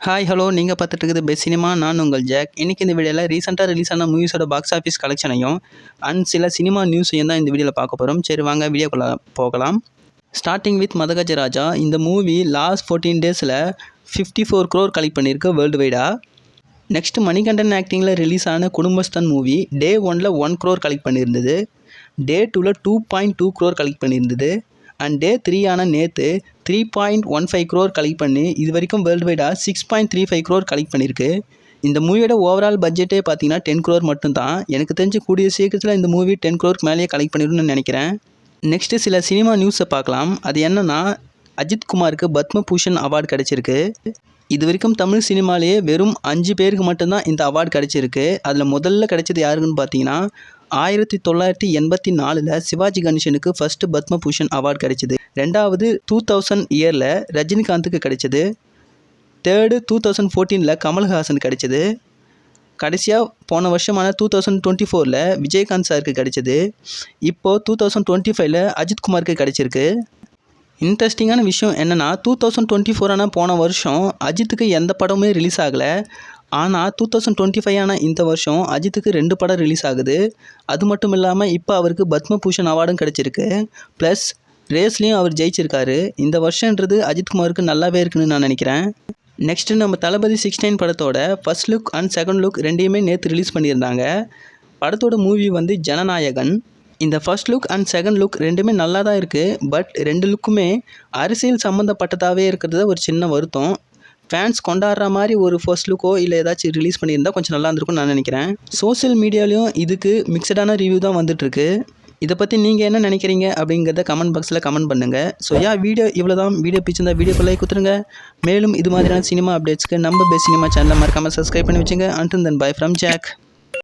Hi hello நீங்கள் பார்த்துட்டு இருக்குது பெஸ்ட் சினிமா. நான் உங்கள் ஜாக். இன்றைக்கி இந்த வீடியோவில் ரீசெண்டாக ரிலீஸ் ஆன மூவிஸோட பாக்ஸ் ஆஃபீஸ் கலெக்ஷனையும் அண்ட் சில சினிமா நியூஸையும் தான் இந்த வீடியோவில் பார்க்க போகிறோம். சரி வாங்க வீடியோக்குள்ளே போகலாம். ஸ்டார்டிங் வித் மதகஜ ராஜா. இந்த மூவி லாஸ்ட் 14 டேஸில் 54 crore கலெக்ட் பண்ணியிருக்கு வேர்ல்டு வைடாக. நெக்ஸ்ட் மணிகண்டன் ஆக்டிங்கில் ரிலீஸ் ஆன குடும்பஸ்தான் மூவி டே 1ல் 1 crore கலெக்ட் பண்ணியிருந்தது. டே 2ல் 2.2 crore கலெக்ட் பண்ணியிருந்தது. அண்ட் டே 3 ஆன நேற்று 3.15 crore கலெக்ட் பண்ணி இது வரைக்கும் வேர்ல்டு வைடாக 6.35 crore கலெக்ட் பண்ணியிருக்கு. இந்த மூவியோட ஓவரால் பட்ஜெட்டே பார்த்தீங்கன்னா 10 crore மட்டும்தான். எனக்கு தெரிஞ்சு கூடிய சீக்கிரத்தில் இந்த மூவி 10 crore மேலேயே கலெக்ட் பண்ணிடும்னு நினைக்கிறேன். நெக்ஸ்ட்டு சில சினிமா நியூஸை பார்க்கலாம். அது என்னென்னா, அஜித் குமாருக்கு பத்மபூஷன் அவார்டு கிடச்சிருக்கு. இது வரைக்கும் தமிழ் சினிமாலேயே வெறும் 5 பேருக்கு மட்டும்தான் இந்த அவார்டு கிடச்சிருக்கு. அதில் முதல்ல கிடைச்சது யாருக்குன்னு பார்த்தீங்கன்னா 1984 சிவாஜி கணேசனுக்கு ஃபஸ்ட்டு பத்மபூஷன் அவார்டு கிடைச்சிது. ரெண்டாவது 2000 இயரில் ரஜினிகாந்துக்கு கிடைச்சது. தேர்டு 2014 கமல்ஹாசன் கிடைச்சது. கடைசியாக போன வருஷமான 2024 விஜயகாந்த் சாருக்கு கிடைச்சது. இப்போது 2025 அஜித்குமாருக்கு கிடைச்சிருக்கு. இன்ட்ரெஸ்டிங்கான விஷயம் என்னென்னா, 2024 போன வருஷம் அஜித்துக்கு எந்த படமுமே ரிலீஸ் ஆகலை. ஆனால் 2025 இந்த வருஷம் அஜித்துக்கு 2 படம் ரிலீஸ் ஆகுது. அது மட்டும் இல்லாமல் இப்போ அவருக்கு பத்மபூஷன் அவார்டும் கிடச்சிருக்கு. ப்ளஸ் ரேஸ்லேயும் அவர் ஜெயிச்சிருக்காரு. இந்த வருஷன்றது அஜித்குமாருக்கு நல்லாவே இருக்குன்னு நான் நினைக்கிறேன். நெக்ஸ்ட்டு நம்ம தளபதி 69 படத்தோட first look and second look ரெண்டையுமே நேற்று ரிலீஸ் பண்ணியிருந்தாங்க. படத்தோட மூவி வந்து ஜனநாயகன். இந்த first look and second look ரெண்டுமே நல்லா தான் இருக்குது. பட் 2 லுக்குமே அரசியல் சம்மந்தப்பட்டதாகவே இருக்கிறது ஒரு சின்ன வருத்தம். ஃபேன்ஸ் கொண்டாடுற மாதிரி ஒரு ஃபர்ஸ்ட் லுக்கோ இல்லை ஏதாச்சும் ரிலீஸ் பண்ணியிருந்தால் கொஞ்சம் நல்லா இருந்திருக்கும்னு நான் நினைக்கிறேன். சோஷியல் மீடியாலையும் இதுக்கு மிக்சடான ரிவ்யூ தான் வந்துட்டுருக்கு. இதை பற்றி நீங்கள் என்ன நினைக்கிறீங்க அப்படிங்கிறத கமெண்ட் பாக்ஸில் கமெண்ட் பண்ணுங்கள். ஸோ வீடியோ இவ்வளோ தான். வீடியோ பிடிச்சிருந்தா வீடியோக்கு லைக் கொடுத்துருங்க. மேலும் இது மாதிரியான சினிமா அப்டேட்ஸ்க்கு நம்ம பெஸ்ட் சினிமா சேனலை மறக்காமல் சப்ஸ்கிரைப் பண்ணி வச்சுங்க. Until then bye from jack.